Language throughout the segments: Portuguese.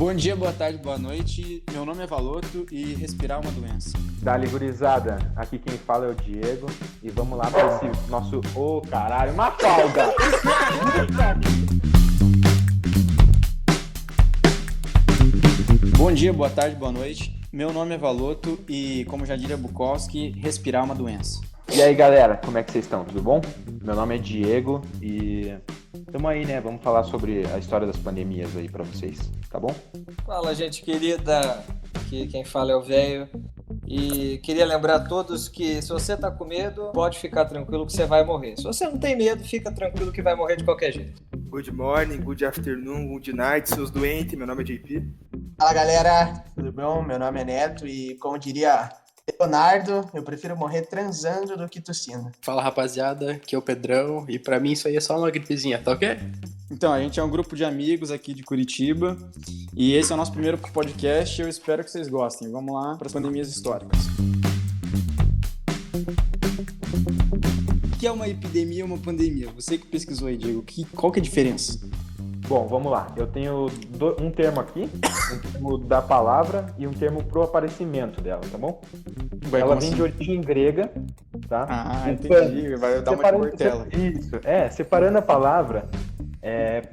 Bom dia, boa tarde, boa noite. Meu nome é Valoto e respirar é uma doença. Dali, gurizada, aqui quem fala é o Diego e vamos lá para esse nosso... Ô, caralho, uma folga! Bom dia, boa tarde, boa noite. Meu nome é Valoto e, como já diria Bukowski, respirar é uma doença. E aí, galera, como é que vocês estão? Tudo bom? Meu nome é Diego e estamos aí, né? Vamos falar sobre a história das pandemias aí para vocês, tá bom? Fala, gente querida, aqui quem fala é o velho. E queria lembrar a todos que se você tá com medo, pode ficar tranquilo que você vai morrer. Se você não tem medo, fica tranquilo que vai morrer de qualquer jeito. Good morning, good afternoon, good night, seus doentes, meu nome é JP. Fala galera, tudo bom? Meu nome é Neto e como diria Leonardo, eu prefiro morrer transando do que tossindo. Fala rapaziada, aqui é o Pedrão e pra mim isso aí é só uma gripezinha, tá ok? Então, a gente é um grupo de amigos aqui de Curitiba e esse é o nosso primeiro podcast e eu espero que vocês gostem. Vamos lá para as pandemias históricas. O que é uma epidemia e uma pandemia? Você que pesquisou aí, Diego, qual que é a diferença? Bom, vamos lá. Eu tenho um termo aqui, um termo da palavra e um termo pro aparecimento dela, tá bom? Ela vem de origem grega, tá? Ah, entendi. Vai dar uma de cortela. Isso, separando a palavra,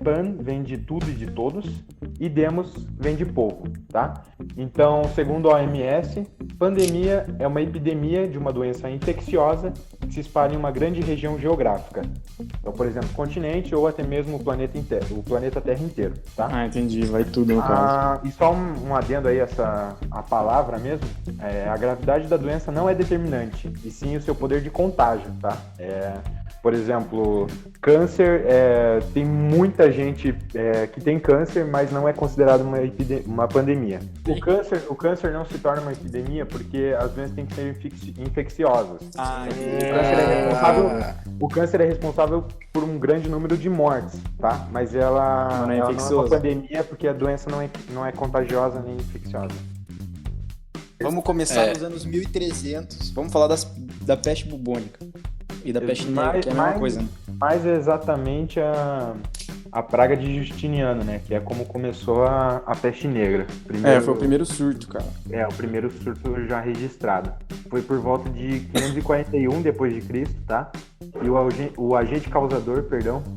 pan vem de tudo e de todos e demos vem de povo, tá? Então, segundo a OMS, pandemia é uma epidemia de uma doença infecciosa que se espalha em uma grande região geográfica. Então, por exemplo, continente ou até mesmo o planeta inteiro, o planeta Terra inteiro, tá? Ah, entendi. Vai tudo no caso. E só um adendo aí, a palavra mesmo, a gravidade da doença não é determinante, e sim o seu poder de contágio, tá? Por exemplo, câncer, tem muita gente que tem câncer, mas não é considerado uma pandemia. O câncer não se torna uma epidemia porque as doenças têm que ser infecciosas. O câncer é responsável por um grande número de mortes, tá? Mas ela não é uma pandemia porque a doença não é contagiosa nem infecciosa. Vamos começar nos anos 1300. Vamos falar da peste bubônica. E da peste negra, que é a mesma coisa, né? Mais exatamente a praga de Justiniano, né? Que é como começou a peste negra. Foi o primeiro surto, cara. O primeiro surto já registrado. Foi por volta de 541 depois de Cristo, tá? E o agente causador,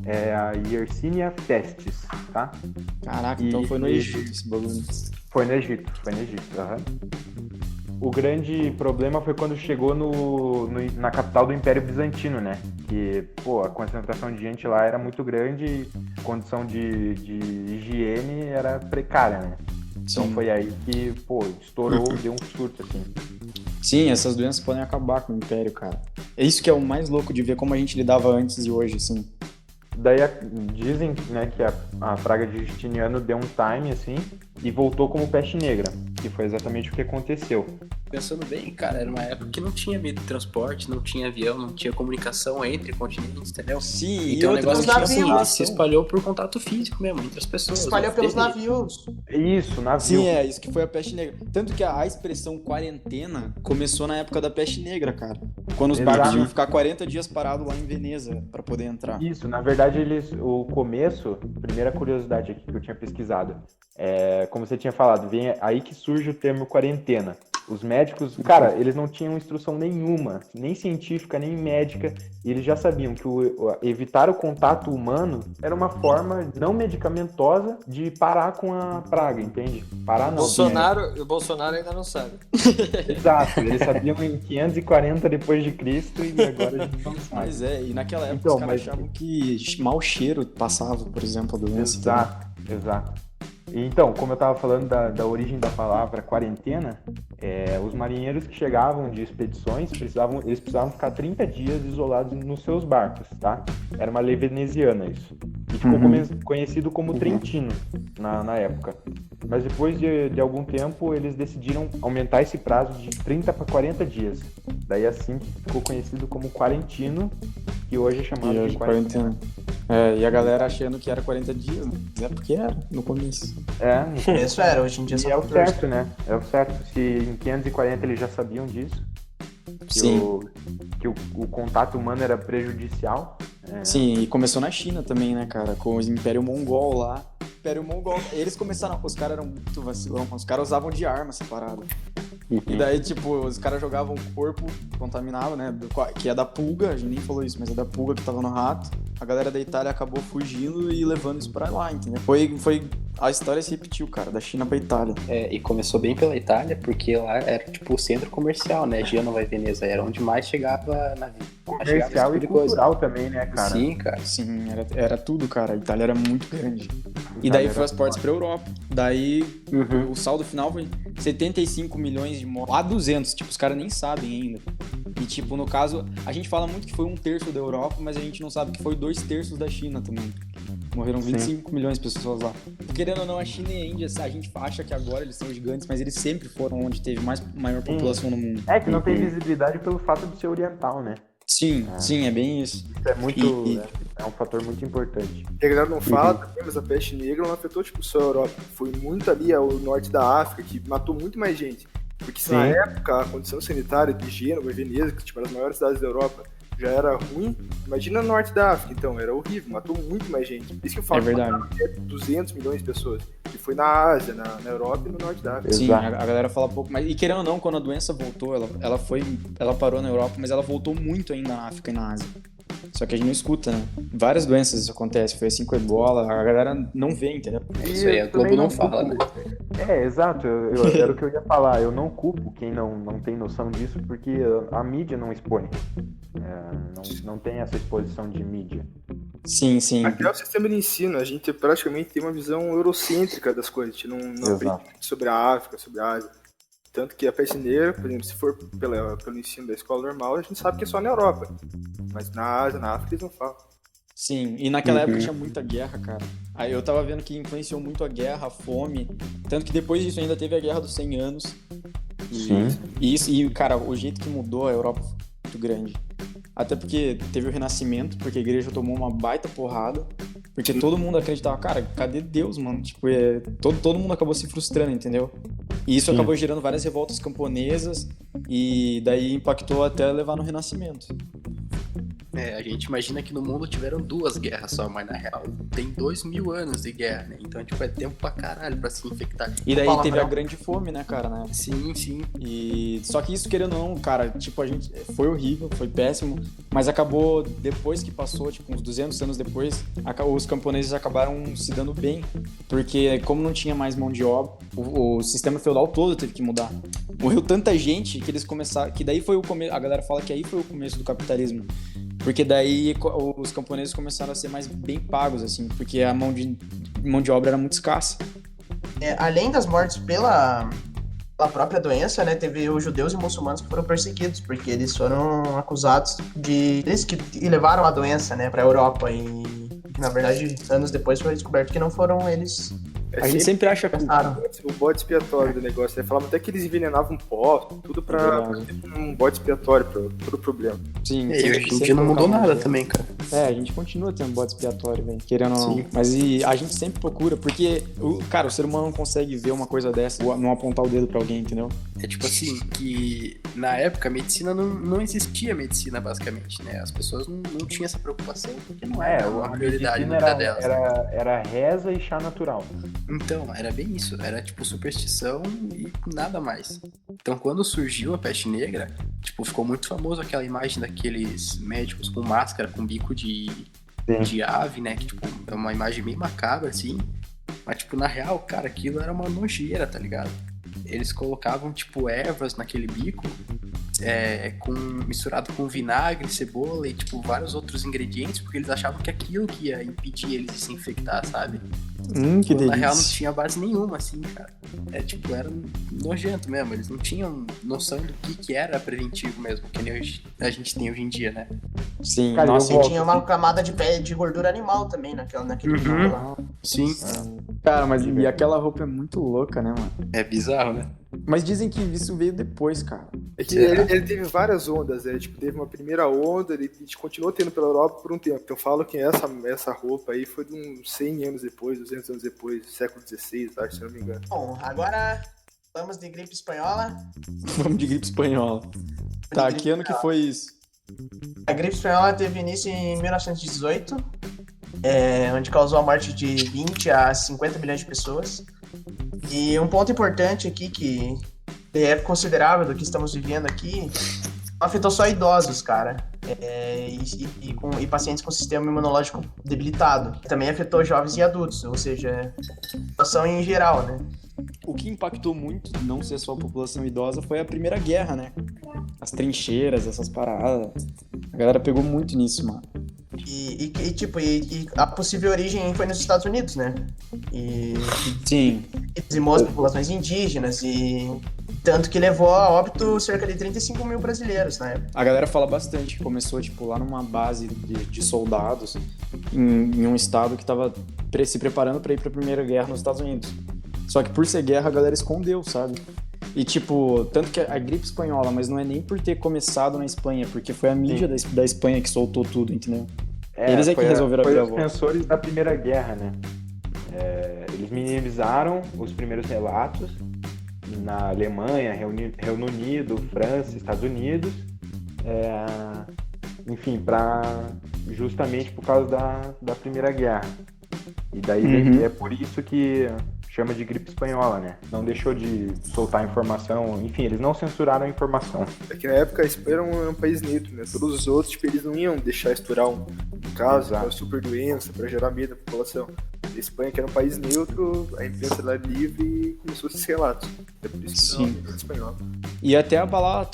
é a Yersinia pestis, tá? Caraca, então foi no Egito esse bagulho. Foi no Egito, aham. O grande problema foi quando chegou na capital do Império Bizantino, né? Que, a concentração de gente lá era muito grande e a condição de higiene era precária, né? Então foi aí que, estourou, deu um surto, assim. Sim, essas doenças podem acabar com o Império, cara. É isso que é o mais louco de ver como a gente lidava antes e hoje, assim. Daí dizem, né, que a praga de Justiniano deu um time, assim, e voltou como peste negra, que foi exatamente o que aconteceu. Pensando bem, cara, era uma época que não tinha meio de transporte, não tinha avião, não tinha comunicação entre continentes, entendeu? Sim, então e o negócio navios, se espalhou por contato físico mesmo, entre as pessoas. Se espalhou pelos navios. Isso, navio. Sim, isso que foi a peste negra. Tanto que a expressão quarentena começou na época da peste negra, cara. Quando os barcos iam ficar 40 dias parados lá em Veneza pra poder entrar. Isso, na verdade, o começo, primeira curiosidade aqui que eu tinha pesquisado, como você tinha falado, vem aí que surge o termo quarentena. Os médicos, cara, eles não tinham instrução nenhuma, nem científica, nem médica, e eles já sabiam que evitar o contato humano era uma forma não medicamentosa de parar com a praga, entende? Parar não. O Bolsonaro ainda não sabe. Exato, eles sabiam em 540 depois de Cristo e agora a gente não sabe. Mas e naquela época os caras achavam que mau cheiro passava, por exemplo, a doença. Exato. Então, como eu estava falando da origem da palavra quarentena, os marinheiros que chegavam de expedições, eles precisavam ficar 30 dias isolados nos seus barcos, tá? Era uma lei veneziana isso. E ficou conhecido como Trentino na época. Mas depois de algum tempo, eles decidiram aumentar esse prazo de 30 para 40 dias. Daí assim ficou conhecido como Quarentino, que hoje é chamado de quarentena. E a galera achando que era 40 dias, né? É porque era, no começo. No começo era, hoje em dia são 14. É o certo, né? É o certo. Se em 540 eles já sabiam disso, que o contato humano era prejudicial, Sim, e começou na China também, né, cara? Com o Império Mongol lá. Império Mongol, eles começaram. Os caras eram muito vacilão, os caras usavam de arma essa parada. E daí, tipo, os caras jogavam o corpo contaminado, né? Que é da pulga, a gente nem falou isso, mas é da pulga que tava no rato. A galera da Itália acabou fugindo e levando isso pra lá, entendeu? A história se repetiu, cara, da China pra Itália. E começou bem pela Itália, porque lá era tipo o centro comercial, né? Gênova e Veneza, era onde mais chegava navio. Comercial e cultural também, né, cara? Sim, cara. Sim, era tudo, cara. A Itália era muito grande. E daí foi as portas pra Europa. Daí o saldo final foi 75 milhões de mortes. Lá 200, tipo, os caras nem sabem ainda. E tipo, no caso, a gente fala muito que foi 1/3 da Europa, mas a gente não sabe que foi 2/3 da China também. Morreram 25 milhões de pessoas lá. Querendo ou não, a China e a Índia, a gente acha que agora eles são gigantes, mas eles sempre foram onde teve maior população no mundo. É que não tem visibilidade pelo fato de ser oriental, né? Sim, é bem isso. Isso é muito. É um fator muito importante. E a galera não fala também, mas a peste negra não afetou tipo, só a Europa. Foi muito ali ao norte da África, que matou muito mais gente. Porque se na época a condição sanitária de Gênova e Veneza, que tipo, eram as maiores cidades da Europa, já era ruim, imagina no norte da África, então, era horrível, matou muito mais gente. Por isso que eu falo É verdade. que 200 milhões de pessoas, que foi na Ásia, na Europa e no norte da África. Sim, a galera fala pouco, mas e querendo ou não, quando a doença voltou, ela parou na Europa, mas ela voltou muito ainda na África e na Ásia. Só que a gente não escuta, né? Várias doenças isso acontece, foi assim com a Ebola, a galera não vê, entendeu? Isso aí, a Globo não fala, né? Exato, era o que eu ia falar. Eu não culpo quem não tem noção disso, porque a mídia não expõe. Não tem essa exposição de mídia. Sim. Até o sistema de ensino, a gente praticamente tem uma visão eurocêntrica das coisas, a gente não aprende sobre a África, sobre a Ásia. Tanto que a peste negra, por exemplo, se for pelo ensino da escola normal, a gente sabe que é só na Europa. Mas na Ásia, na África, eles não falam. Sim, e naquela época tinha muita guerra, cara. Aí eu tava vendo que influenciou muito a guerra, a fome. Tanto que depois disso ainda teve a Guerra dos 100 Anos. E cara, o jeito que mudou a Europa foi muito grande. Até porque teve o Renascimento, porque a igreja tomou uma baita porrada. Porque todo mundo acreditava, cara, cadê Deus, mano? Tipo, todo mundo acabou se frustrando, entendeu? E isso acabou gerando várias revoltas camponesas e daí impactou até levar no Renascimento. A gente imagina que no mundo tiveram 2 guerras só, mas na real tem 2000 anos de guerra, né? Então, tipo, é tempo pra caralho pra se infectar. E daí teve a grande fome, né, cara, né? Sim. E só que isso, querendo ou não, cara, tipo, a gente foi horrível, foi péssimo, mas acabou, depois que passou, tipo, uns 200 anos depois, os camponeses acabaram se dando bem, porque como não tinha mais mão de obra, o sistema feudal todo teve que mudar. Morreu tanta gente que eles começaram, que daí foi o começo, a galera fala que aí foi o começo do capitalismo. Porque daí os camponeses começaram a ser mais bem pagos, assim, porque a mão de obra era muito escassa. Além das mortes pela própria doença, né, teve os judeus e muçulmanos que foram perseguidos, porque eles foram acusados eles que levaram a doença, né, pra Europa, e na verdade, anos depois foi descoberto que não foram eles. A gente sempre acha que o bode expiatório do negócio, né? Falavam até que eles envenenavam pó, tudo pra ter um bode expiatório pra todo o problema. Sim, e hoje em dia não mudou nada também, cara. A gente continua tendo bode expiatório, velho, querendo ou não. Mas a gente sempre procura, porque, cara, o ser humano não consegue ver uma coisa dessa, não apontar o dedo pra alguém, entendeu? É tipo assim, que na época a medicina não existia medicina, basicamente, né? As pessoas não tinham essa preocupação, porque não era uma prioridade na vida delas. Era reza e chá natural. Então, era bem isso. Era, tipo, superstição e nada mais. Então, quando surgiu a peste negra, tipo, ficou muito famoso aquela imagem daqueles médicos com máscara, com bico de ave, né? Que, tipo, é uma imagem bem macabra, assim. Mas, tipo, na real, cara, aquilo era uma nojeira, tá ligado? Eles colocavam, tipo, ervas naquele bico, misturado com vinagre, cebola e, tipo, vários outros ingredientes, porque eles achavam que aquilo que ia impedir eles de se infectar, sabe? Que delícia. Na real não tinha base nenhuma, assim, cara. Tipo, era nojento mesmo. Eles não tinham noção do que era preventivo mesmo, que nem a gente tem hoje em dia, né? Sim, cara, nossa, e tinha uma camada de gordura animal também naquele lá. Sim. Cara, mas e aquela roupa é muito louca, né, mano? É bizarro, né? Mas dizem que isso veio depois, cara. É que ele teve várias ondas, né? Tipo, teve uma primeira onda, ele continuou tendo pela Europa por um tempo. Então eu falo que essa roupa aí foi de uns 100 anos depois, 200 anos depois, século XVI, acho, se não me engano. Bom, agora vamos de gripe espanhola. Vamos de gripe espanhola. Tá, que ano que foi isso? A gripe espanhola teve início em 1918, onde causou a morte de 20 a 50 milhões de pessoas. E um ponto importante aqui, que é considerável do que estamos vivendo aqui, não afetou só idosos, cara, e pacientes com sistema imunológico debilitado. Também afetou jovens e adultos, ou seja, a população em geral, né? O que impactou muito, não ser só a população idosa, foi a Primeira Guerra, né? As trincheiras, essas paradas. A galera pegou muito nisso, mano. E a possível origem foi nos Estados Unidos, né? Sim. E dizimou as populações indígenas, e tanto que levou a óbito cerca de 35 mil brasileiros na época. A galera fala bastante que começou, tipo, lá numa base de soldados em um estado que tava se preparando pra ir pra Primeira Guerra nos Estados Unidos. Só que por ser guerra, a galera escondeu, sabe? E, tipo, tanto que a gripe espanhola, mas não é nem por ter começado na Espanha, porque foi a mídia da Espanha que soltou tudo, entendeu? Eles é que resolveram abrir a voz. Foi os defensores da Primeira Guerra, né? Eles minimizaram os primeiros relatos na Alemanha, Reino Unido, França, Estados Unidos, enfim, justamente por causa da Primeira Guerra. E daí é por isso que chama de gripe espanhola, né? Não deixou de soltar informação, enfim, eles não censuraram a informação. É que na época a Espanha era um país neutro, né? Todos os outros, tipo, eles não iam deixar estourar um caso, uma super doença pra gerar medo na população. A Espanha, que era um país neutro, a imprensa era livre e começou esses relatos. É por isso que não é gripe espanhola. E até abalar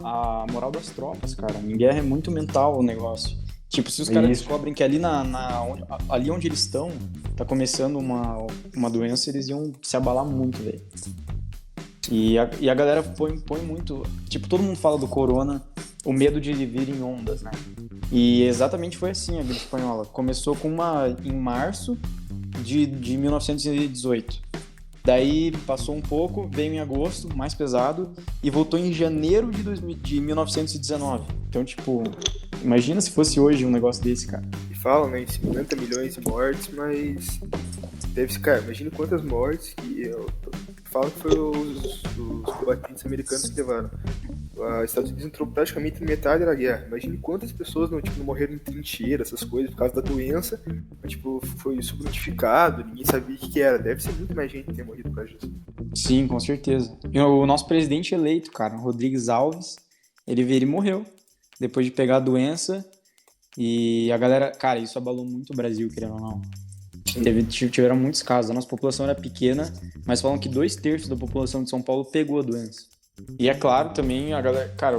a moral das tropas, cara. Em guerra é muito mental o negócio. Tipo, se os caras descobrem que ali ali onde eles estão, tá começando uma doença, eles iam se abalar muito, velho. E a galera põe muito... Tipo, todo mundo fala do corona, o medo de vir em ondas, né? E exatamente foi assim a gripe espanhola. Começou com em março de 1918. Daí passou um pouco, veio em agosto, mais pesado, e voltou em janeiro de 1919. Então, tipo, imagina se fosse hoje um negócio desse, cara. E falam, né, em 50 milhões de mortes, mas deve ser, cara, imagina quantas mortes que falam que foram os combatentes americanos que levaram. Os Estados Unidos entrou praticamente em metade da guerra. Imagine quantas pessoas não morreram em trincheira, essas coisas, por causa da doença. Mas, tipo, foi subnotificado, ninguém sabia o que era. Deve ser muito mais gente que ter morrido por causa disso. Sim, com certeza. E o nosso presidente eleito, cara, Rodrigues Alves, ele morreu depois de pegar a doença. E a galera, cara, isso abalou muito o Brasil, querendo ou não. Tiveram muitos casos. A nossa população era pequena, mas falam que 2/3 da população de São Paulo pegou a doença. E é claro também, a galera, cara,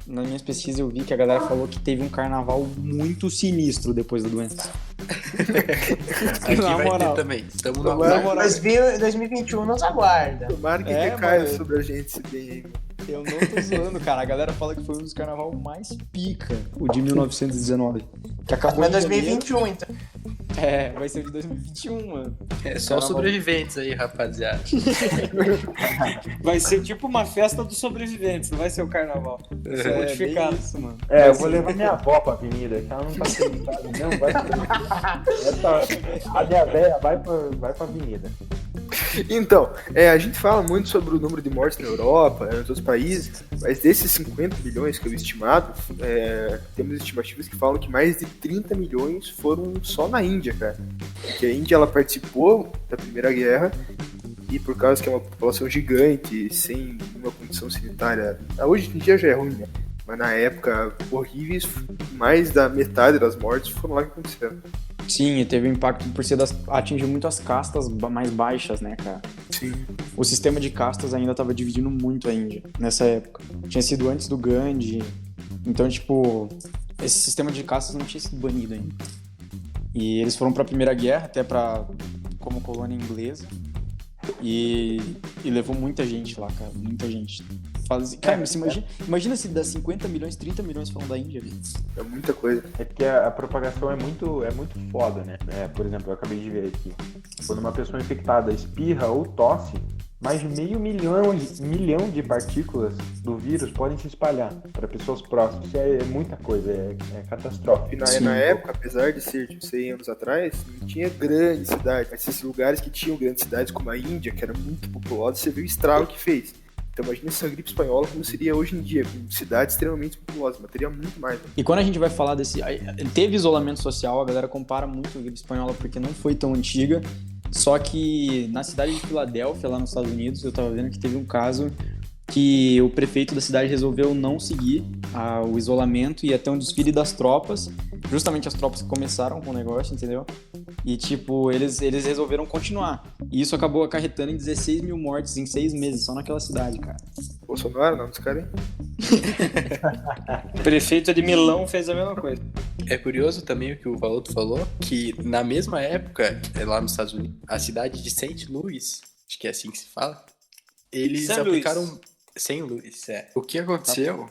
nas minhas pesquisas eu vi que a galera falou que teve um carnaval muito sinistro depois da doença. Aqui na vai moral. Ter também. Estamos na moral. 2021 nos aguarda. Tomara que recaia sobre a gente esse bem aí. Eu não tô zoando, cara. A galera fala que foi um dos carnaval mais pica, o de 1919. Que acabou em 2021, então. Vai ser o de 2021, mano. É só os sobreviventes aí, rapaziada. Vai ser tipo uma festa dos sobreviventes, não vai ser o carnaval. Vai ser modificado. Isso, mano. Eu vou levar minha avó pra avenida, que ela não tá sentada, não. Vai a minha véia vai pra avenida. Então, a gente fala muito sobre o número de mortes na Europa, nos outros países, mas desses 50 milhões que é o estimado, temos estimativas que falam que mais de 30 milhões foram só na Índia, cara. Porque a Índia, ela participou da Primeira Guerra e por causa que é uma população gigante, sem uma condição sanitária, hoje em dia já é ruim, né? Mas na época, horríveis, mais da metade das mortes foram lá que aconteceram. Sim, e teve um impacto por atingir muito as castas mais baixas, né, cara? Sim. O sistema de castas ainda estava dividindo muito a Índia nessa época. Tinha sido antes do Gandhi. Então, tipo, esse sistema de castas não tinha sido banido ainda. E eles foram para a Primeira Guerra, até como colônia inglesa. E levou muita gente lá, cara. Muita gente. Cara, imagina se das 50 milhões, 30 milhões falam da Índia, velho. É muita coisa. É porque a propagação é muito foda, né? Por exemplo, eu acabei de ver aqui. Quando uma pessoa infectada espirra ou tosse, mais de meio milhão de partículas do vírus podem se espalhar para pessoas próximas. Isso é muita coisa, é catastrófico. E na época, apesar de ser de 100 anos atrás, não tinha grandes cidades. Mas esses lugares que tinham grandes cidades, como a Índia, que era muito populosa, você viu o estrago que fez. Então imagina essa gripe espanhola como seria hoje em dia, com cidades extremamente populosas, mas teria muito mais. Né? E quando a gente vai falar desse... Teve isolamento social, a galera compara muito a gripe espanhola porque não foi tão antiga, só que na cidade de Filadélfia, lá nos Estados Unidos, eu tava vendo que teve um caso que o prefeito da cidade resolveu não seguir o isolamento e ia ter um desfile das tropas, justamente as tropas que começaram com o negócio, entendeu? E, tipo, eles resolveram continuar. E isso acabou acarretando em 16 mil mortes em 6 meses, só naquela cidade, cara. Bolsonaro, não, dos caras, hein? O prefeito de Milão fez a mesma coisa. É curioso também o que o Valuto falou, que na mesma época, lá nos Estados Unidos, a cidade de St. Louis, acho que é assim que se fala, eles aplicaram... St. Louis, é. O que aconteceu,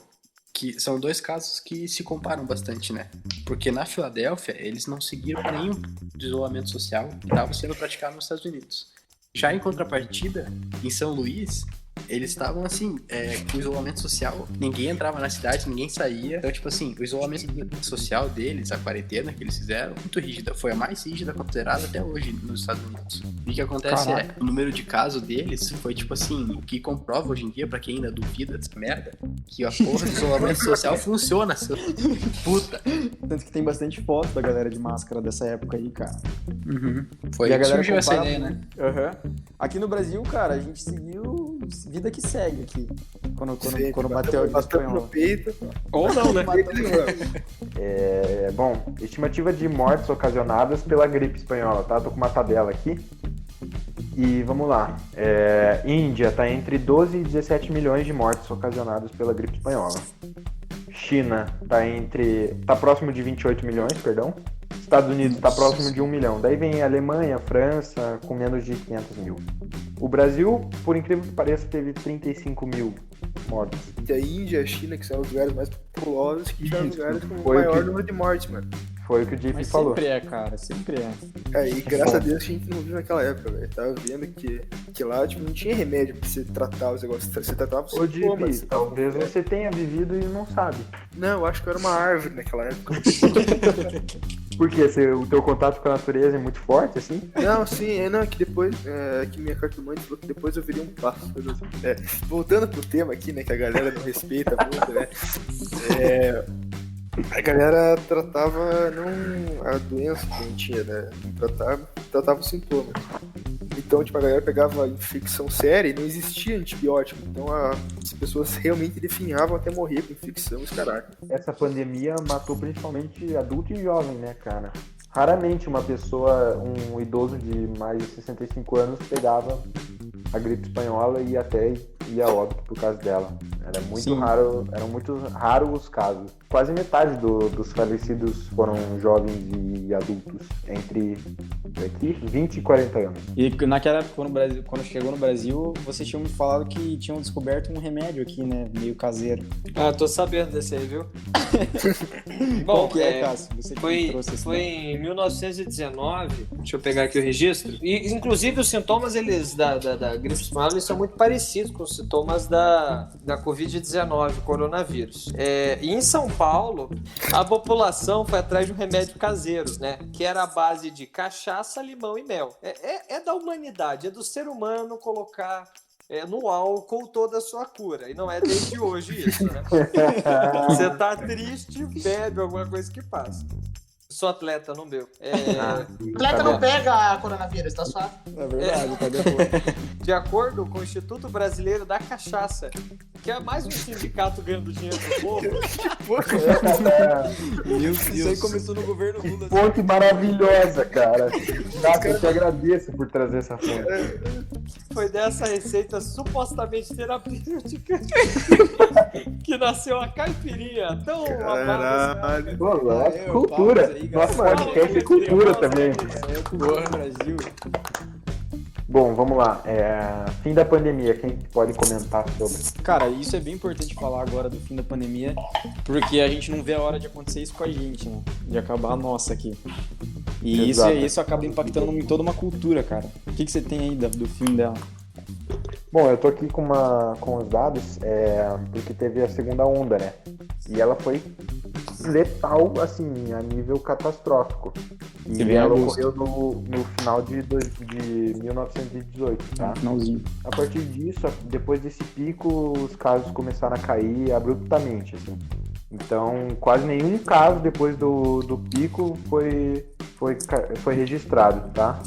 que são 2 casos que se comparam bastante, né? Porque na Filadélfia, eles não seguiram nenhum do isolamento social que estava sendo praticado nos Estados Unidos. Já em contrapartida, em São Luís, eles estavam assim, com o isolamento social, ninguém entrava na cidade, ninguém saía. Então, tipo assim, o isolamento social deles, a quarentena que eles fizeram, muito rígida. Foi a mais rígida considerada até hoje nos Estados Unidos. E o que acontece o número de casos deles foi, tipo assim, o que comprova hoje em dia, pra quem ainda duvida dessa merda, que a porra do isolamento social funciona, seu puta. Tanto que tem bastante foto da galera de máscara dessa época aí, cara. Uhum. Foi e a que galera surgiu essa compara ideia, né? Uhum. Aqui no Brasil, cara, a gente seguiu vida que segue aqui. Quando bateu a gripe espanhola. No peito. Ou não, né? Bom, estimativa de mortes ocasionadas pela gripe espanhola, tá? Tô com uma tabela aqui. E vamos lá. Índia tá entre 12 e 17 milhões de mortes ocasionadas pela gripe espanhola. China tá próximo de 28 milhões, perdão. Estados Unidos está próximo de 1 milhão. Daí vem a Alemanha, França, com menos de 500 mil. O Brasil, por incrível que pareça, teve 35 mil mortos. E a Índia e a China, que são os lugares mais populosos, que são os lugares com o Foi maior número de mortes, mano. Foi o que o JP Mas falou. sempre é, cara, sempre é. E graças a Deus a gente não viu naquela época, velho. Tava vendo que lá, tipo, não tinha remédio pra você tratar os negócios. Você tratava os Ô, sintomas. JP, talvez você tenha vivido e não sabe. Não, eu acho que eu era uma árvore naquela época. Por quê? O teu contato com a natureza é muito forte, assim? Não, sim, é que depois, que minha cartomante falou que depois eu viria um pássaro. Voltando pro tema aqui, né, que a galera não respeita muito, né, a galera tratava não a doença que a gente tinha, né, tratava os sintomas. Então, tipo, a galera pegava infecção séria e não existia antibiótico. Então, as pessoas realmente definhavam até morrer com infecção, os caralho. Essa pandemia matou principalmente adulto e jovem, né, cara? Raramente uma pessoa, um idoso de mais de 65 anos, pegava a gripe espanhola e até ia a óbito por causa dela. Era muito raro, eram muito raros os casos. Quase metade dos falecidos foram jovens e adultos, entre 20 e 40 anos. E naquela época, quando chegou no Brasil, vocês tinham me falado que tinham descoberto um remédio aqui, né? Meio caseiro. Tô sabendo desse aí, viu? Bom, que Cássio? Você que foi trouxe esse em 1919, deixa eu pegar aqui o registro, e inclusive os sintomas da gripe espanhola eles são muito parecidos com os sintomas da Covid-19, coronavírus. E em São Paulo, a população foi atrás de um remédio caseiro, né? Que era a base de cachaça, limão e mel. É da humanidade, é do ser humano colocar no álcool toda a sua cura. E não é desde hoje isso, né? Você tá triste, bebe alguma coisa que passa. Sou atleta, não deu. Atleta não pega coronavírus, tá suave. É verdade, tá depois. De acordo com o Instituto Brasileiro da Cachaça, que é mais um sindicato ganhando dinheiro do povo. Meu Deus. Isso aí começou no governo Lula. Fonte maravilhosa, cara. Eu te agradeço por trazer essa fonte. Foi dessa receita supostamente terapêutica que nasceu a caipirinha. Tão amada. Cultura. Nosso podcast é cultura também. Isso é cultura no Brasil. Bom, vamos lá. Fim da pandemia, quem pode comentar sobre? Cara, isso é bem importante falar agora do fim da pandemia, porque a gente não vê a hora de acontecer isso com a gente, né? De acabar a nossa aqui. E isso acaba impactando em toda uma cultura, cara. O que você tem aí do filme dela? Bom, eu tô aqui com os dados, porque teve a segunda onda, né? E ela foi letal, assim, a nível catastrófico. Teve em ela agosto. ocorreu no final de 1918, tá? Finalzinho. A partir disso, depois desse pico, os casos começaram a cair abruptamente, assim. Então, quase nenhum caso depois do pico foi registrado, tá?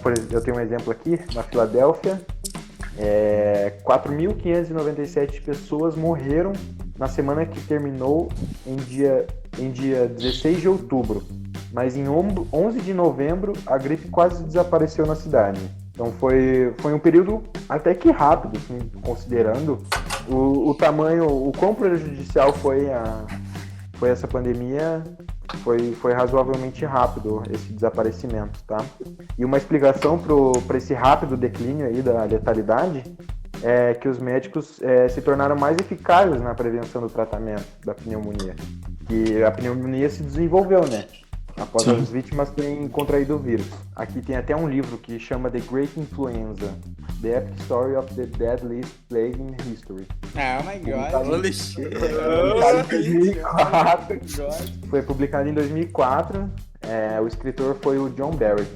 Por exemplo, eu tenho um exemplo aqui, na Filadélfia, 4.597 pessoas morreram na semana que terminou em dia 16 de outubro. Mas em 11 de novembro, a gripe quase desapareceu na cidade. Então foi um período até que rápido, assim, considerando o tamanho, o quão prejudicial foi essa pandemia. Foi razoavelmente rápido esse desaparecimento, tá? E uma explicação para esse rápido declínio aí da letalidade é que os médicos se tornaram mais eficazes na prevenção do tratamento da pneumonia. Que a pneumonia se desenvolveu, né? Após as vítimas terem contraído o vírus. Aqui tem até um livro que chama The Great Influenza, The Epic Story of the Deadliest Plague in History. Oh my god. Foi publicado em 2004. O escritor foi o John Barrett.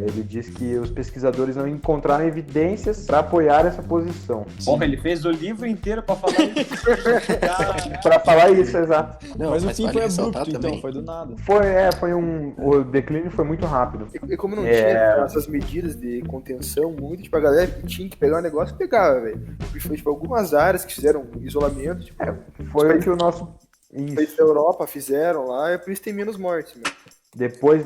Ele diz que os pesquisadores não encontraram evidências para apoiar essa posição. Porra, ele fez o livro inteiro para falar isso. Para falar isso, exato. Não, mas o fim vale foi ressaltar abrupto, também. então, foi do nada. O declínio foi muito rápido. E como não tinha essas medidas de contenção, muito, tipo, a galera que tinha que pegar um negócio, pegava, velho. E foi, tipo, algumas áreas que fizeram isolamento, tipo, Foi o que o nosso... os países da Europa fizeram lá, e por isso tem menos mortes, meu. Depois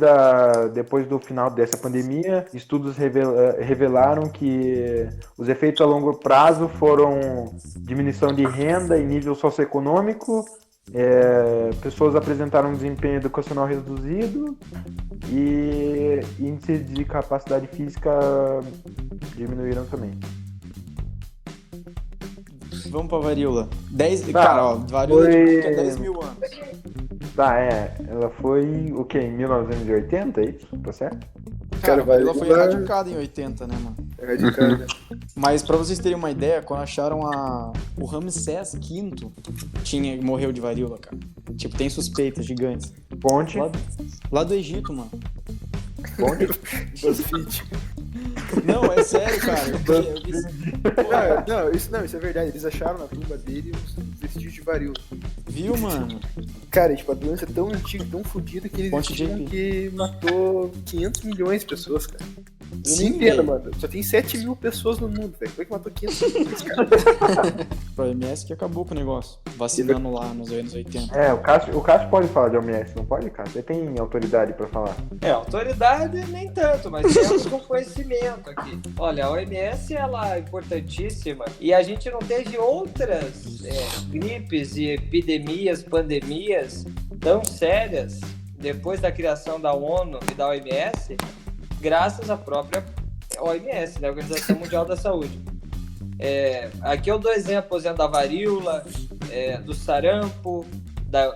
do final dessa pandemia, estudos revelaram que os efeitos a longo prazo foram diminuição de renda e nível socioeconômico, pessoas apresentaram um desempenho educacional reduzido e índice de capacidade física diminuíram também. Vamos pra varíola. Cara, ó, varíola tinha 10 mil anos. Ela foi o quê? Em 1980, é isso? Tá certo? Cara, a varíola foi erradicada em 80, né, mano? Erradicada. Mas pra vocês terem uma ideia, quando acharam o Ramsés V, morreu de varíola, cara. Tipo, tem suspeitas gigantes. Ponte. Lá do Egito, mano. BuzzFeed. Não, é sério, cara. Isso é verdade. Eles acharam na tumba dele os vestígios de varíola. Viu, mano? Cara, tipo, a doença é tão antiga, tão fodida que eles estimam que matou 500 milhões de pessoas, cara. Eu nem entendo, mano. Só tem 7 mil pessoas no mundo, velho. Como é que matou 500 milhões, cara? Pro OMS que acabou com o negócio. Vacinando lá nos anos 80. O Cássio pode falar de OMS, não pode, Cássio? Você tem autoridade pra falar. Autoridade nem tanto, mas temos com conhecimento aqui. Olha, a OMS, ela é importantíssima e a gente não teve outras gripes e epidemias, pandemias tão sérias depois da criação da ONU e da OMS, graças à própria OMS, né, Organização Mundial da Saúde. Aqui eu dou exemplos da varíola, do sarampo,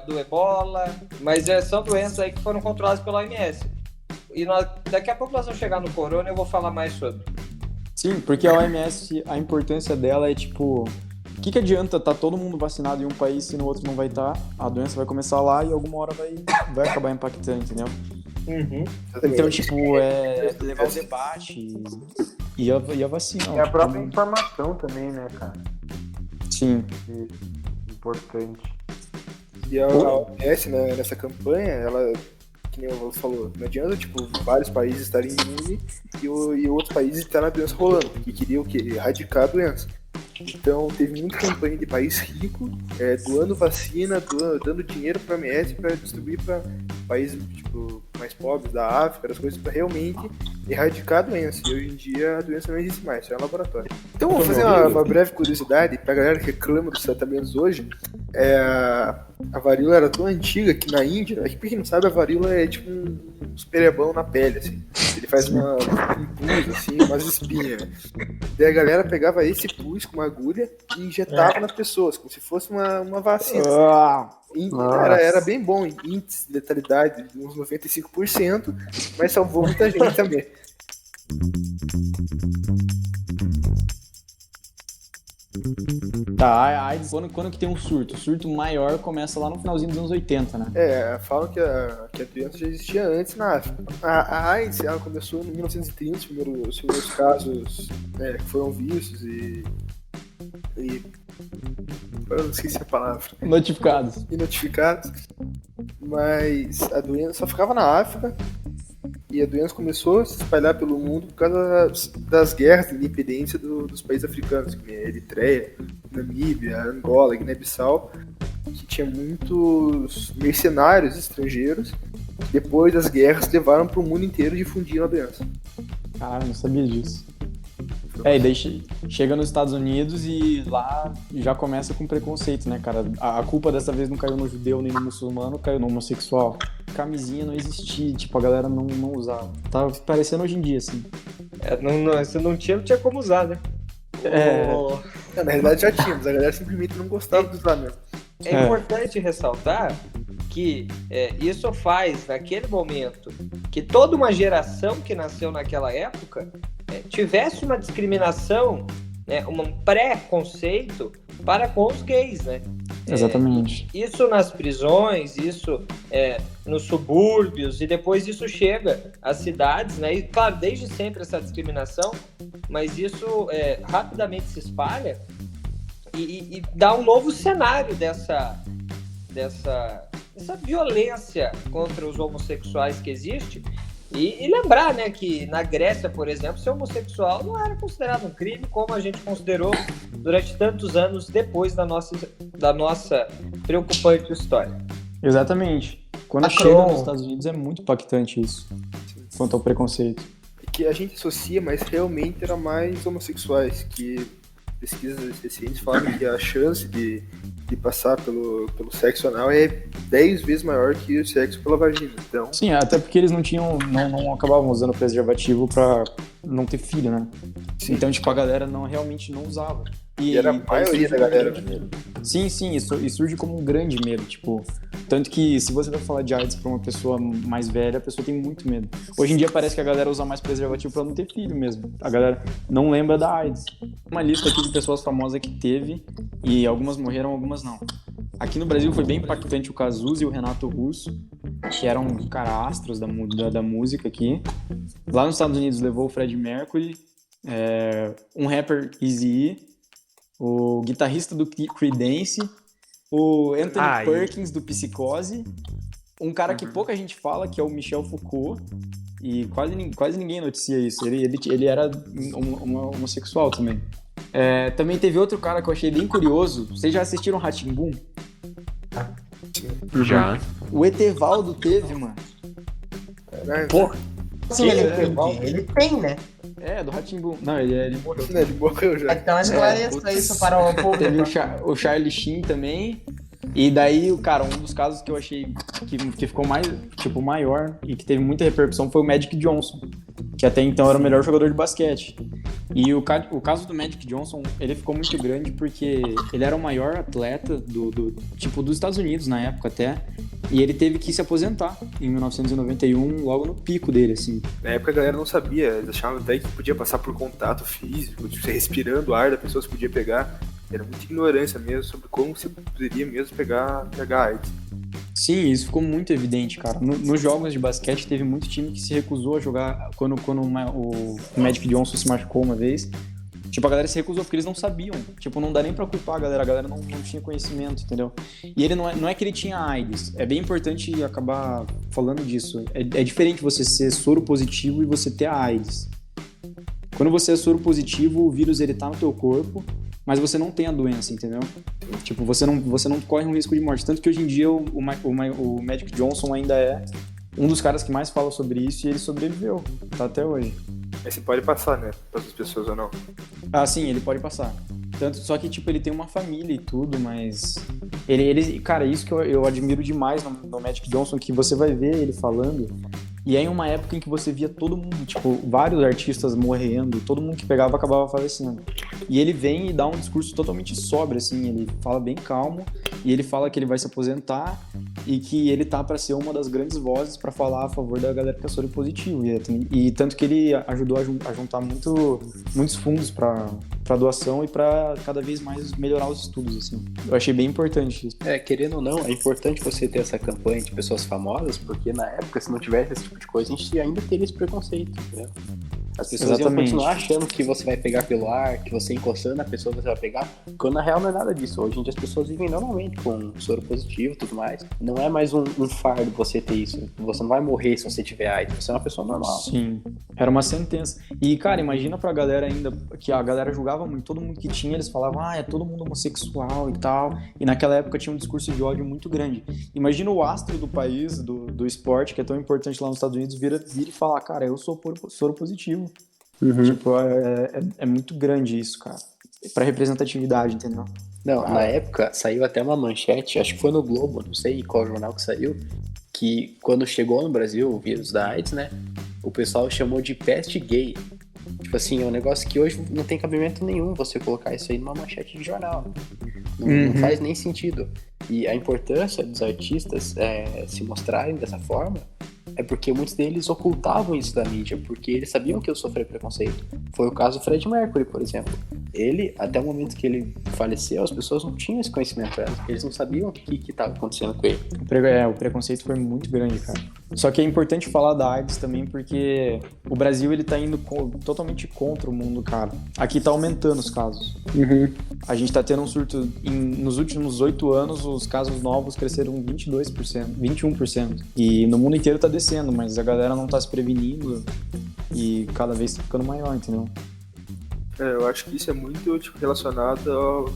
do ebola, mas são doenças aí que foram controladas pela OMS. E daqui a pouco nós vamos chegar no corona e eu vou falar mais sobre. Sim, porque a OMS, a importância dela é tipo... O que adianta estar todo mundo vacinado em um país se no outro não vai estar? A doença vai começar lá e alguma hora vai acabar impactando, entendeu? Uhum. Então, tipo, levar o debate e a vacina. E a própria informação também, né, cara? Sim. Importante. E a OMS, né, nessa campanha, ela, que nem o falou, não adianta, tipo, vários países estarem imunes e outros países estarem na doença rolando, porque queria o quê? Erradicar a doença. Então, teve muita campanha de país rico, doando vacina, dando dinheiro para a OMS para distribuir para países tipo, mais pobres da África, as coisas para realmente erradicar a doença. E hoje em dia a doença não existe mais, só é laboratório. Então, vou fazer uma breve curiosidade para a galera que reclama dos tratamentos hoje. A varíola era tão antiga que na Índia, aqui pra quem não sabe, a varíola é tipo um esperebão na pele, assim. Ele faz um pus, assim, umas espinhas. Daí a galera pegava esse pus com uma agulha e injetava nas pessoas, como se fosse uma vacina. Era bem bom, índice de letalidade de uns 95%, mas salvou muita gente também. Tá, a AIDS, quando que tem um surto? O surto maior começa lá no finalzinho dos anos 80, né? Falam que a doença já existia antes na África. A AIDS, ela começou em 1930, os primeiros casos que foram vistos e eu não esqueci a palavra. Notificados. E notificados. Mas a doença só ficava na África e a doença começou a se espalhar pelo mundo por causa das guerras de independência dos países africanos, como Eritreia, Namíbia, Angola, Guiné-Bissau, que tinha muitos mercenários estrangeiros que depois das guerras levaram para o mundo inteiro e difundiram a doença. Cara, não sabia disso. E daí chega nos Estados Unidos e lá já começa com preconceito, né, cara? A culpa dessa vez não caiu no judeu nem no muçulmano, caiu no homossexual. Camisinha não existia, tipo, a galera não usava. Tá parecendo hoje em dia, assim. Se não tinha como usar, né? Na realidade já tínhamos, a galera simplesmente não gostava de usar mesmo. É importante ressaltar que isso faz, naquele momento, que toda uma geração que nasceu naquela época tivesse uma discriminação, né, um preconceito para com os gays, né? Exatamente. Isso nas prisões, isso nos subúrbios, e depois isso chega às cidades, né? E, claro, desde sempre essa discriminação, mas isso rapidamente se espalha e dá um novo cenário dessa violência contra os homossexuais que existe. E lembrar, né, que na Grécia, por exemplo, ser homossexual não era considerado um crime, como a gente considerou durante tantos anos depois da nossa preocupante história. Exatamente. Quando chega nos Estados Unidos é muito impactante isso, quanto ao preconceito. Que a gente associa, mas realmente era mais homossexuais, que pesquisas recentes falam que a chance de passar pelo sexo anal é 10 vezes maior que o sexo pela vagina. Então... Sim, até porque eles não acabavam usando preservativo pra não ter filho, né? Sim. Então, tipo, a galera realmente não usava. E era a maioria da galera. Sim, e surge como um grande medo, tipo... Tanto que, se você vai falar de AIDS pra uma pessoa mais velha, a pessoa tem muito medo. Hoje em dia parece que a galera usa mais preservativo pra não ter filho mesmo. A galera não lembra da AIDS. Uma lista aqui de pessoas famosas que teve, e algumas morreram, algumas não. Aqui no Brasil foi bem impactante o Cazuza e o Renato Russo, que eram, cara, astros da música aqui. Lá nos Estados Unidos levou o Freddie Mercury, um rapper Eazy-E, o guitarrista do Creedence, o Anthony Perkins do Psicose, um cara que pouca gente fala, que é o Michel Foucault, e quase ninguém noticia isso. Ele era um homossexual também. Também teve outro cara que eu achei bem curioso. Vocês já assistiram Rá-Tim-Bum? Já. O Etevaldo teve, mano. Porra. Sim, ele tem, né? Do Rá-Tim-Bum. Não, ele morreu. Ele morreu já. Então esclareça isso para o público. Teve o Charlie Sheen também. E daí, cara, um dos casos que eu achei que ficou mais, tipo, maior e que teve muita repercussão foi o Magic Johnson, que até então era o melhor jogador de basquete. E o caso do Magic Johnson, ele ficou muito grande porque ele era o maior atleta dos Estados Unidos na época até, e ele teve que se aposentar em 1991, logo no pico dele, assim. Na época a galera não sabia, eles achavam até que podia passar por contato físico, tipo, você respirando o ar da pessoa, você podia pegar. Era muita ignorância mesmo sobre como você poderia mesmo pegar AIDS. Sim, isso ficou muito evidente, cara. Nos jogos de basquete teve muito time que se recusou a jogar quando o Magic Johnson se machucou uma vez. Tipo, a galera se recusou porque eles não sabiam. Tipo, não dá nem pra culpar a galera não tinha conhecimento, entendeu? E ele não é que ele tinha AIDS. É bem importante acabar falando disso. É diferente você ser soro positivo e você ter a AIDS. Quando você é soro positivo, o vírus ele tá no teu corpo, mas você não tem a doença, entendeu? Tipo, você não corre um risco de morte. Tanto que hoje em dia o Magic Johnson ainda é um dos caras que mais fala sobre isso e ele sobreviveu, tá até hoje. Mas você pode passar, né? Para outras pessoas ou não? Ah, sim, ele pode passar. Só que, tipo, ele tem uma família e tudo, mas... Cara, isso que eu admiro demais no Magic Johnson, que você vai ver ele falando, e é em uma época em que você via todo mundo, tipo, vários artistas morrendo, todo mundo que pegava acabava falecendo. E ele vem e dá um discurso totalmente sóbrio, assim, ele fala bem calmo, e ele fala que ele vai se aposentar e que ele tá pra ser uma das grandes vozes pra falar a favor da galera que é soro positivo. E tanto que ele ajudou a juntar muitos fundos pra doação e para cada vez mais melhorar os estudos, assim. Eu achei bem importante isso. Querendo ou não, é importante você ter essa campanha de pessoas famosas, porque na época, se não tivesse esse tipo de coisa, a gente ainda teria esse preconceito, entendeu? As pessoas iam continuar achando que você vai pegar pelo ar, que você encostando na pessoa você vai pegar, quando na real não é nada disso. Hoje em dia as pessoas vivem normalmente com soro positivo e tudo mais. Não é mais um fardo você ter isso. Você não vai morrer se você tiver AIDS, você é uma pessoa normal. Sim, era uma sentença. E, cara, imagina pra galera ainda, que a galera julgava muito, todo mundo que tinha, eles falavam, é todo mundo homossexual e tal. E naquela época tinha um discurso de ódio muito grande. Imagina o astro do país, do esporte, que é tão importante lá nos Estados Unidos, vir e falar, cara, eu sou soro positivo. Tipo, é muito grande isso, cara. Pra representatividade, entendeu? Não, na época saiu até uma manchete, acho que foi no Globo, não sei qual jornal que saiu, que quando chegou no Brasil o vírus da AIDS, né, o pessoal chamou de peste gay. Tipo assim, é um negócio que hoje não tem cabimento nenhum você colocar isso aí numa manchete de jornal. Não faz nem sentido. E a importância dos artistas se mostrarem dessa forma é porque muitos deles ocultavam isso da mídia, porque eles sabiam que eu sofria preconceito. Foi o caso do Freddie Mercury, por exemplo. Ele, até o momento que ele faleceu, as pessoas não tinham esse conhecimento. Eles não sabiam o que estava acontecendo com ele. O preconceito foi muito grande, cara. Só que é importante falar da AIDS também, porque o Brasil, ele tá indo totalmente contra o mundo, cara. Aqui tá aumentando os casos. A gente tá tendo um surto, nos últimos 8 anos, os casos novos cresceram 22%, 21%. E no mundo inteiro tá descendo, mas a galera não tá se prevenindo e cada vez tá ficando maior, entendeu? Eu acho que isso é muito relacionado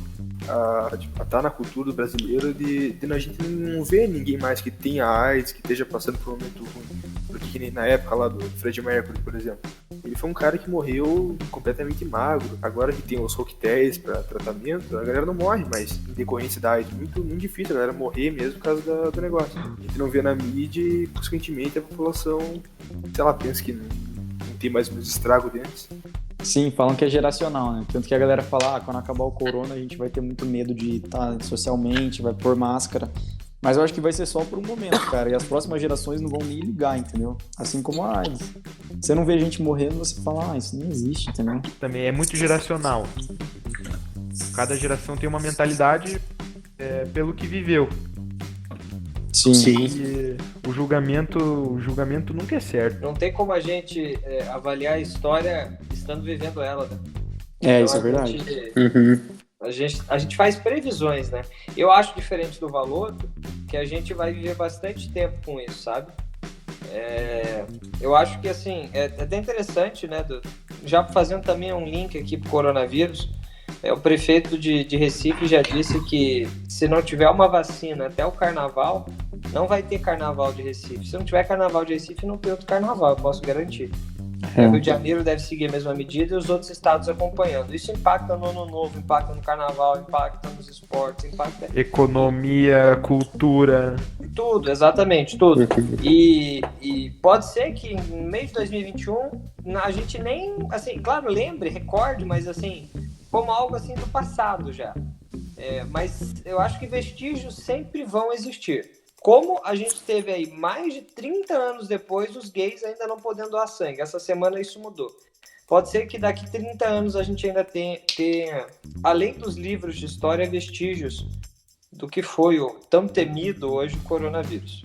a estar na cultura do brasileiro de a gente não ver ninguém mais que tenha AIDS, que esteja passando por um momento ruim. Porque nem na época lá do Freddie Mercury, por exemplo, ele foi um cara que morreu completamente magro. Agora que tem os coquetéis para tratamento, a galera não morre mais em decorrência da AIDS. Muito difícil a galera morrer mesmo por causa do negócio. A gente não vê na mídia e, consequentemente, a população, sei lá, pensa que não tem mais o estrago deles. Sim, falam que é geracional, né? Tanto que a galera fala, quando acabar o corona a gente vai ter muito medo de estar socialmente, vai pôr máscara. Mas eu acho que vai ser só por um momento, cara. E as próximas gerações não vão nem ligar, entendeu? Assim como a AIDS. Você não vê gente morrendo, você fala, isso não existe, entendeu? Também é muito geracional. Cada geração tem uma mentalidade pelo que viveu. Sim. E o julgamento nunca é certo. Não tem como a gente avaliar a história estando vivendo ela, né? Então, isso é verdade. A gente faz previsões, né? Eu acho diferente do Valor que a gente vai viver bastante tempo com isso, sabe? Eu acho que, assim, é até interessante, né? Já fazendo também um link aqui pro coronavírus, o prefeito de Recife já disse que se não tiver uma vacina até o carnaval, não vai ter carnaval de Recife. Se não tiver carnaval de Recife, não tem outro carnaval, eu posso garantir. O Rio de Janeiro deve seguir a mesma medida e os outros estados acompanhando. Isso impacta no Ano Novo, impacta no Carnaval, impacta nos esportes, impacta... Economia, cultura... Tudo, exatamente, tudo. E pode ser que no mês de 2021 a gente nem, assim, claro, lembre, recorde, mas assim, como algo assim do passado já. Mas eu acho que vestígios sempre vão existir. Como a gente teve aí mais de 30 anos depois os gays ainda não podendo doar sangue. Essa semana isso mudou. Pode ser que daqui 30 anos a gente ainda tenha, além dos livros de história, vestígios do que foi o tão temido hoje coronavírus.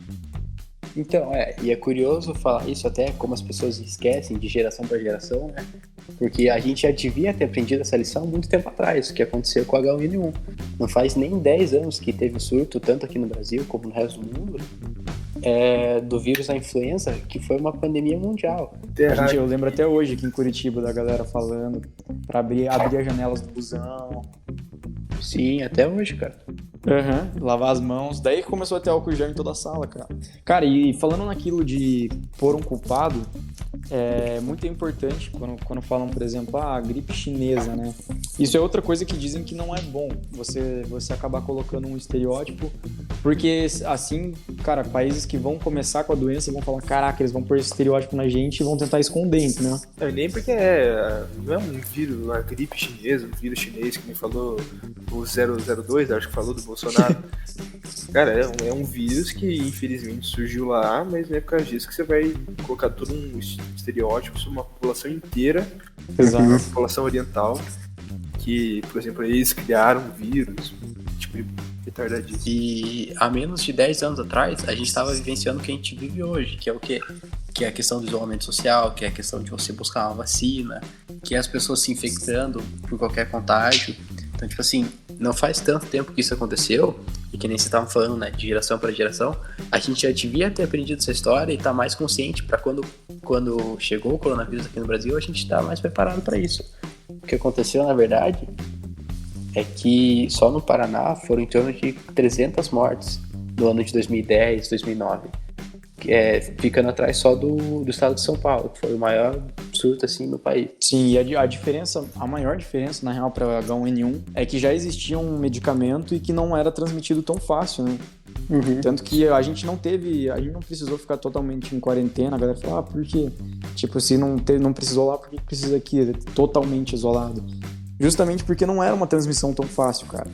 Então, e é curioso falar isso até como as pessoas esquecem de geração para geração, né? Porque a gente já devia ter aprendido essa lição há muito tempo atrás, o que aconteceu com o H1N1. Não faz nem 10 anos que teve o surto, tanto aqui no Brasil como no resto do mundo, do vírus da influenza, que foi uma pandemia mundial. Eu lembro até hoje aqui em Curitiba da galera falando pra abrir as janelas do busão. Sim, até hoje, cara. Lavar as mãos. Daí começou a ter álcool gel em toda a sala, cara. Cara, e falando naquilo de pôr um culpado, é muito importante quando falam, por exemplo, a gripe chinesa, né? Isso é outra coisa que dizem que não é bom, você acabar colocando um estereótipo, porque assim, cara, países que vão começar com a doença vão falar, caraca, eles vão pôr esse estereótipo na gente e vão tentar esconder, entendeu? Nem porque não é um vírus, uma gripe chinesa, um vírus chinês que nem falou o 002, acho que falou do Bolsonaro. Cara, é um vírus que infelizmente surgiu lá, mas não é por causa disso que você vai colocar todo um estereótipo sobre uma população inteira, Exato. uma população oriental, porque, por exemplo, eles criaram um vírus, tipo, retardadíssimo. E há menos de 10 anos atrás, a gente estava vivenciando o que a gente vive hoje, que é o quê? Que é a questão do isolamento social, que é a questão de você buscar uma vacina, que é as pessoas se infectando por qualquer contágio. Então, tipo assim, não faz tanto tempo que isso aconteceu, e que nem vocês estavam falando, né, de geração para geração, a gente já devia ter aprendido essa história e tá mais consciente para quando chegou o coronavírus aqui no Brasil, a gente tá mais preparado para isso. O que aconteceu, na verdade, é que só no Paraná foram em torno de 300 mortes no ano de 2010, 2009. Ficando atrás só do estado de São Paulo, que foi o maior surto assim no país. Sim, e a maior diferença, na real, para H1N1 é que já existia um medicamento e que não era transmitido tão fácil, né? Tanto que a gente não precisou ficar totalmente em quarentena. A galera falou, por quê? Tipo, se não precisou lá, por que precisa aqui? Totalmente isolado. Justamente porque não era uma transmissão tão fácil, cara.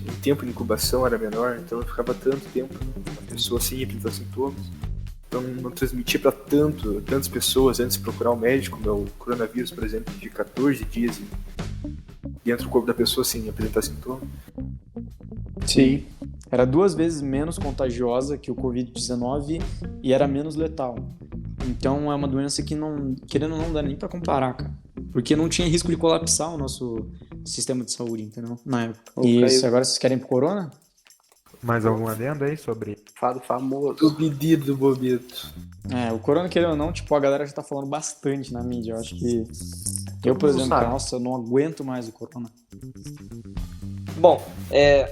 O tempo de incubação era menor, então não ficava tanto tempo a pessoa sem apresentar sintomas. Então não transmitia para tantas pessoas antes de procurar um médico, como é o coronavírus, por exemplo, de 14 dias dentro do corpo da pessoa sem apresentar sintomas. Sim. Era 2 vezes menos contagiosa que o Covid-19 e era menos letal. Então é uma doença que querendo ou não dá nem pra comparar, cara. Porque não tinha risco de colapsar o nosso sistema de saúde, entendeu? Na época. Isso, agora vocês querem ir pro corona? Mais algum adendo aí sobre? Fado famoso. Do pedido do Bobito. O corona, querendo ou não, tipo, a galera já tá falando bastante na mídia. Eu acho que eu, por exemplo, nossa, eu não aguento mais o corona. Bom,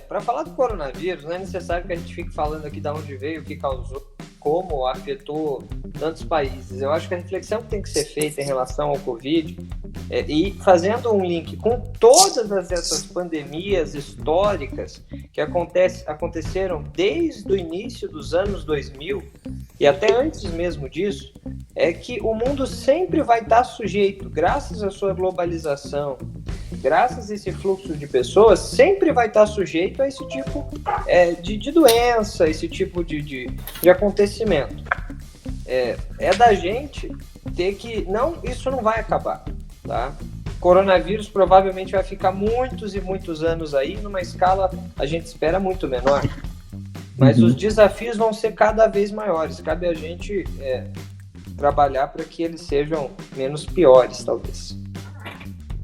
para falar do coronavírus, não é necessário que a gente fique falando aqui de onde veio, o que causou, como afetou tantos países. Eu acho que a reflexão que tem que ser feita em relação ao Covid, e fazendo um link com todas essas pandemias históricas que aconteceram desde o início dos anos 2000 e até antes mesmo disso, é que o mundo sempre vai estar sujeito, graças à sua globalização, graças a esse fluxo de pessoas, sempre vai estar sujeito a esse tipo de doença, esse tipo de acontecimento. É da gente ter que... Isso não vai acabar, tá? Coronavírus provavelmente vai ficar muitos e muitos anos aí, numa escala, a gente espera, muito menor. Mas os desafios vão ser cada vez maiores. Cabe a gente trabalhar para que eles sejam menos piores, talvez.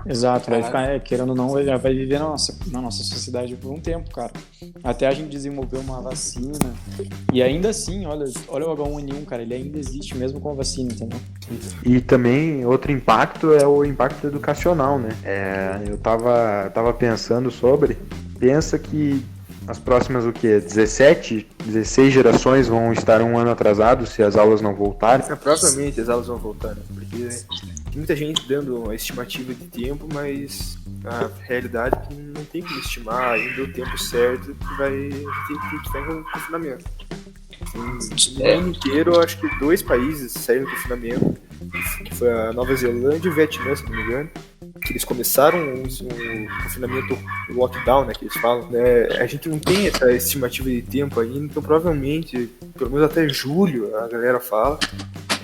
Exato, vai ficar, querendo ou não, vai viver na nossa sociedade por um tempo, cara. Até a gente desenvolver uma vacina. E ainda assim, olha o H1N1, cara, ele ainda existe mesmo com a vacina, entendeu? E também outro impacto é o impacto educacional, né? Eu tava pensando pensa que as próximas 16 gerações vão estar um ano atrasados se as aulas não voltarem. Provavelmente as aulas vão voltar, né? Porque tem muita gente dando uma estimativa de tempo, mas a realidade é que não tem como estimar ainda o tempo certo que vai ter que estar em confinamento. No ano inteiro, eu acho que 2 países saíram do confinamento, que foi a Nova Zelândia e o Vietnã, se não me engano, que eles começaram um confinamento, lockdown, né, que eles falam, né? A gente não tem essa estimativa de tempo ainda, então provavelmente, pelo menos até julho, a galera fala,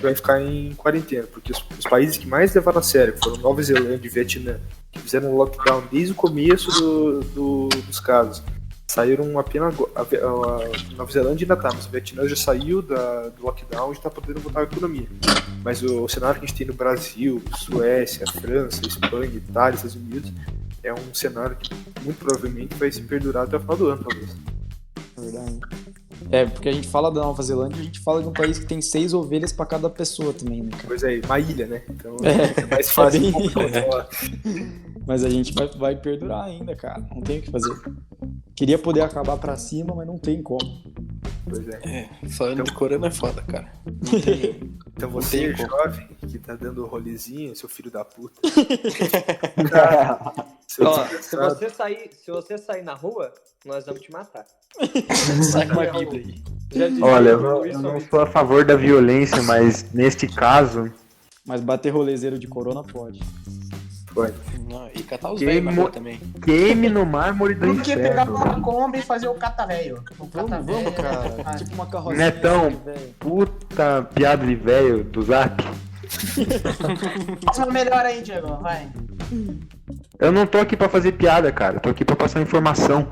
vai ficar em quarentena, porque os países que mais levaram a sério, que foram Nova Zelândia e Vietnã, que fizeram um lockdown desde o começo dos casos, saíram apenas a Nova Zelândia ainda tá, mas o Vietnã já saiu do lockdown e está podendo voltar à economia. Mas o cenário que a gente tem no Brasil, Suécia, França, Espanha, Itália, Estados Unidos, é um cenário que muito provavelmente vai se perdurar até o final do ano, talvez. É verdade. Porque a gente fala da Nova Zelândia, a gente fala de um país que tem 6 ovelhas pra cada pessoa também, né, cara? Pois é, uma ilha, né? Então é mais fácil. Mas a gente vai perdurar ainda, cara. Não tem o que fazer. Queria poder acabar pra cima, mas não tem como. Pois é. Falando de corona é foda, cara. Então você, jovem, que tá dando rolezinho, seu filho da puta. Se você sair na rua, nós vamos te matar. Saca uma Bíblia aí. Olha, eu não sou a favor da violência, mas neste caso... Mas bater rolezeiro de corona pode. Pode. Não, e catar os velhos na rua também. Queime no mármore do Por que pegar inferno. uma Kombi e fazer o cata-velho? Vamos, cara. Tipo uma carrocinha. Netão, velho. puta piada de velho do Zap. Faz uma melhor aí, Diego, vai. Eu não tô aqui pra fazer piada, cara. Eu tô aqui pra passar informação.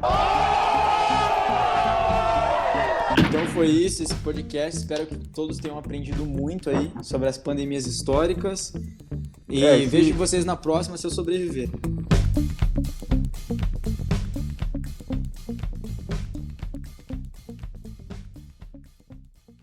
Então foi isso, esse podcast. Espero que todos tenham aprendido muito aí sobre as pandemias históricas. E vejo vocês na próxima se eu sobreviver.